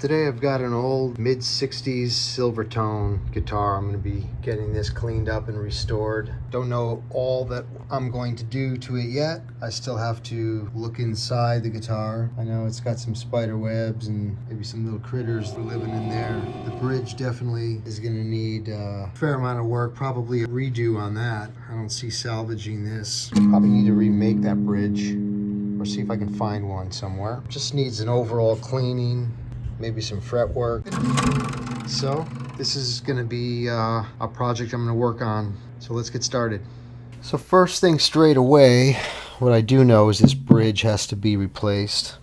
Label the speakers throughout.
Speaker 1: Today I've got an old mid-60s Silvertone guitar. I'm going to be getting this cleaned up and restored. Don't know all that I'm going to do to it yet. I still have to look inside the guitar. I know it's got some spider webs and maybe some little critters living in there. The bridge definitely is going to need a fair amount of work, probably a redo on that. I don't see salvaging this. Probably need to remake that bridge or see if I can find one somewhere. Just needs an overall cleaning. Maybe some fret work. So this is gonna be a project I'm gonna work on. So let's get started. So first thing straight away, what I do know is this bridge has to be replaced.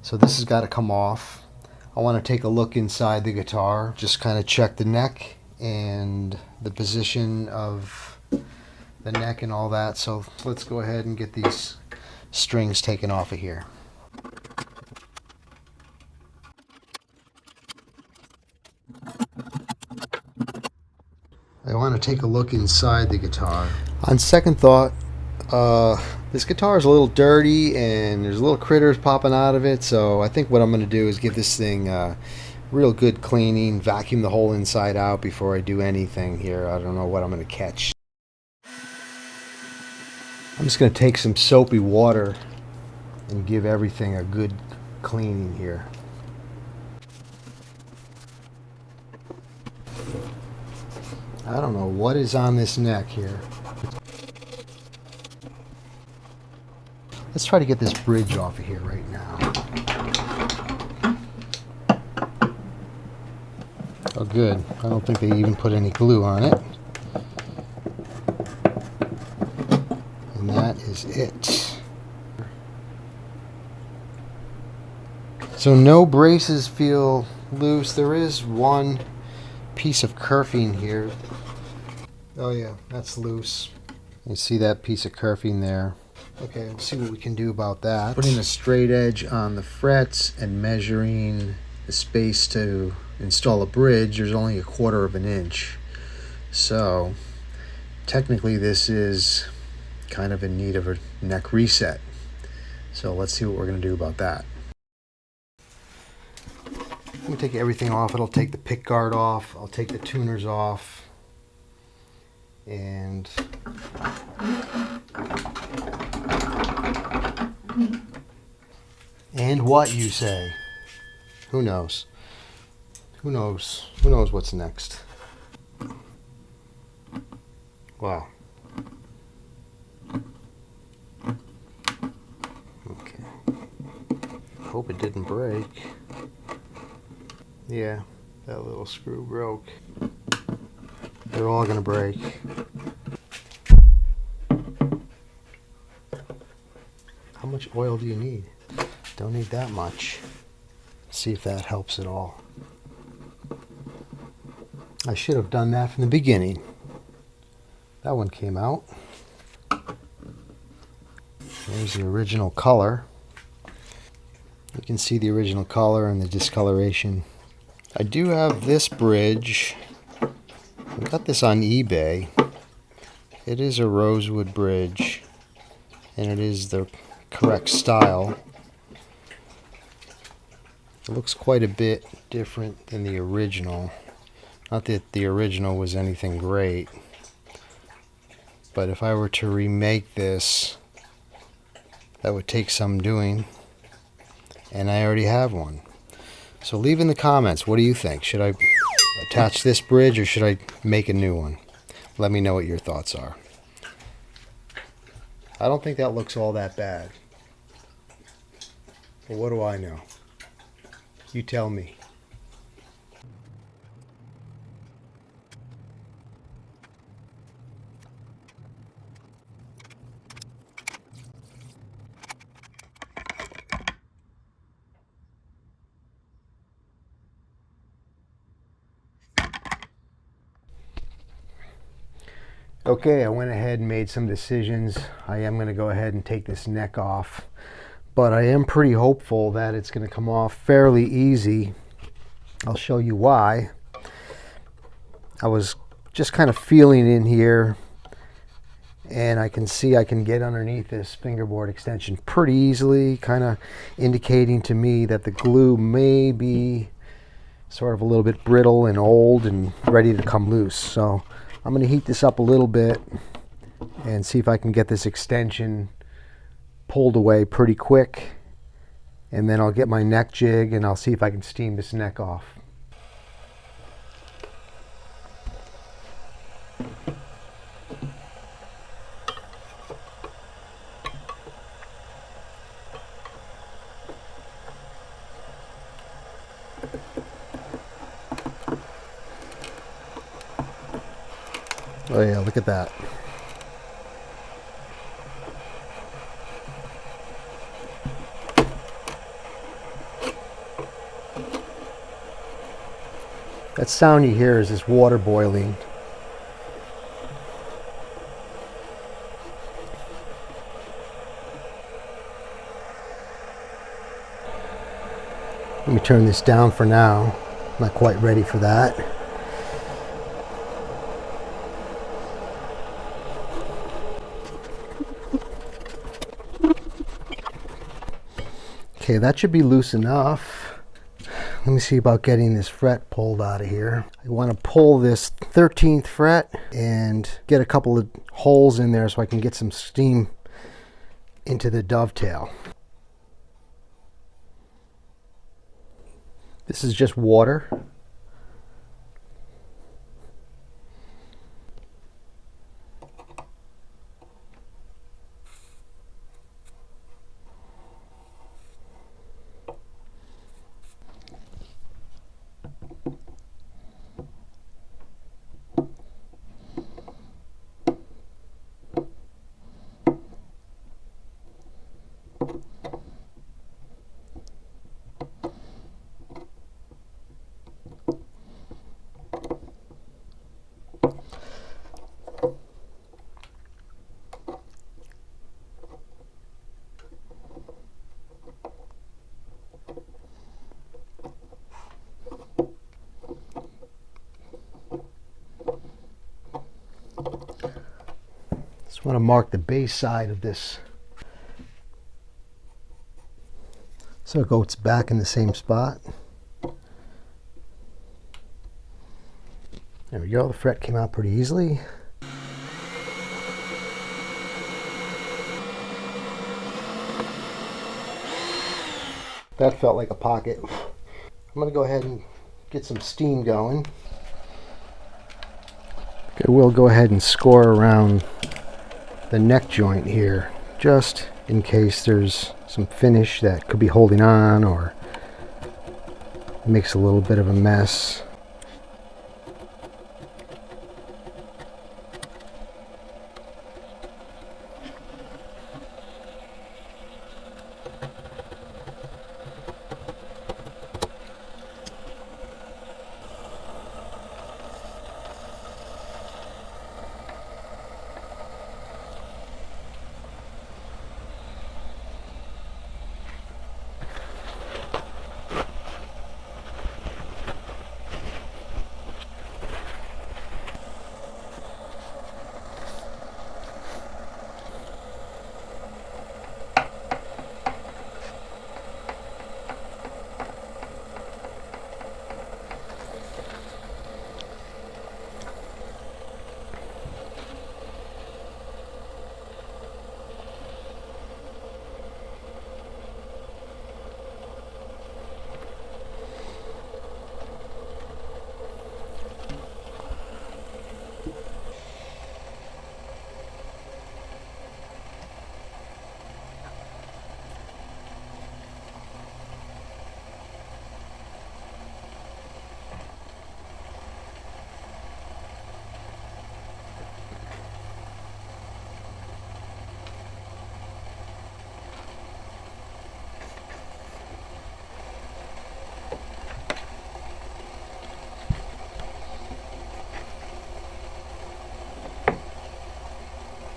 Speaker 1: So this has got to come off. I want to take a look inside the guitar, just kind of check the neck and the position of the neck and all that. So let's go ahead and get these strings taken off of here. I want to take a look inside the guitar. On second thought, this guitar is a little dirty and there's little critters popping out of it, so I think what I'm going to do is give this thing real good cleaning, vacuum the whole inside out before I do anything here. I don't know what I'm going to catch. I'm just going to take some soapy water and give everything a good cleaning here. I don't know what is on this neck here. Let's try to get this bridge off of here right now. Oh good, I don't think they even put any glue on it. And that is it. So no braces feel loose. There is one piece of kerfing here. Oh yeah, that's loose. You see that piece of kerfing there. Okay, we'll see what we can do about that. Putting a straight edge on the frets and measuring the space to install a bridge, there's only 1/4 of an inch. So technically this is kind of in need of a neck reset. So let's see what we're going to do about that. I'm going to take everything off. It'll take the pick guard off. I'll take the tuners off. And what you say? Who knows? Who knows? Who knows what's next? Wow. Okay. Hope it didn't break. Yeah, that little screw broke. They're all gonna break. How much oil do you need? Don't need that much. See if that helps at all. I should have done that from the beginning. That one came out. There's the original color. You can see the original color and the discoloration. I do have this bridge. I got this on eBay. It is a rosewood bridge, and it is the correct style. It looks quite a bit different than the original. Not that the original was anything great, but if I were to remake this, that would take some doing, and I already have one. So leave in the comments, what do you think? Should I attach this bridge or should I make a new one? Let me know what your thoughts are. I don't think that looks all that bad. But what do I know? You tell me. Okay, I went ahead and made some decisions. I am going to go ahead and take this neck off, but I am pretty hopeful that it's going to come off fairly easy. I'll show you why. I was just kind of feeling in here, and I can see I can get underneath this fingerboard extension pretty easily, kind of indicating to me that the glue may be sort of a little bit brittle and old and ready to come loose. So I'm going to heat this up a little bit and see if I can get this extension pulled away pretty quick, and then I'll get my neck jig and I'll see if I can steam this neck off. Oh yeah, look at that. That sound you hear is this water boiling. Let me turn this down for now. I'm not quite ready for that. Okay, that should be loose enough. Let me see about getting this fret pulled out of here. I want to pull this 13th fret and get a couple of holes in there so I can get some steam into the dovetail. This is just water. Just want to mark the base side of this so it goes back in the same spot. There we go, the fret came out pretty easily. That felt like a pocket. I'm going to go ahead and get some steam going. Okay, we'll go ahead and score around the neck joint here, just in case there's some finish that could be holding on or makes a little bit of a mess.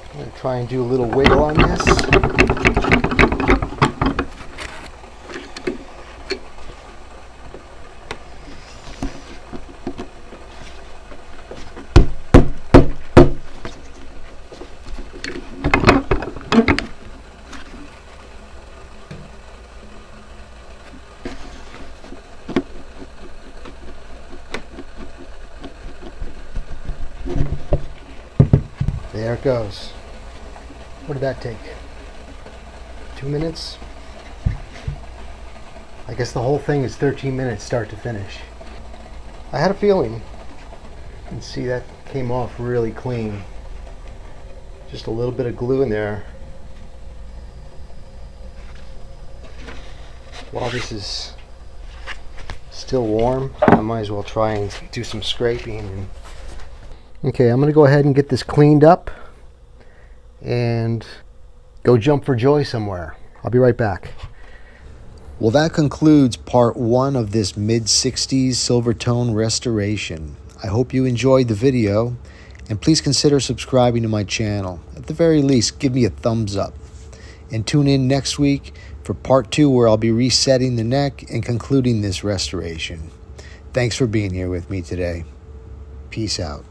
Speaker 1: I'm going to try and do a little wiggle on this. There it goes. What did that take? 2 minutes? I guess the whole thing is 13 minutes start to finish. I had a feeling. You can see that came off really clean. Just a little bit of glue in there. While this is still warm, I might as well try and do some scraping. Okay, I'm going to go ahead and get this cleaned up and go jump for joy somewhere. I'll be right back. Well, that concludes part 1 of this mid-60s Silvertone restoration. I hope you enjoyed the video, and please consider subscribing to my channel. At the very least, give me a thumbs up. And tune in next week for part 2, where I'll be resetting the neck and concluding this restoration. Thanks for being here with me today. Peace out.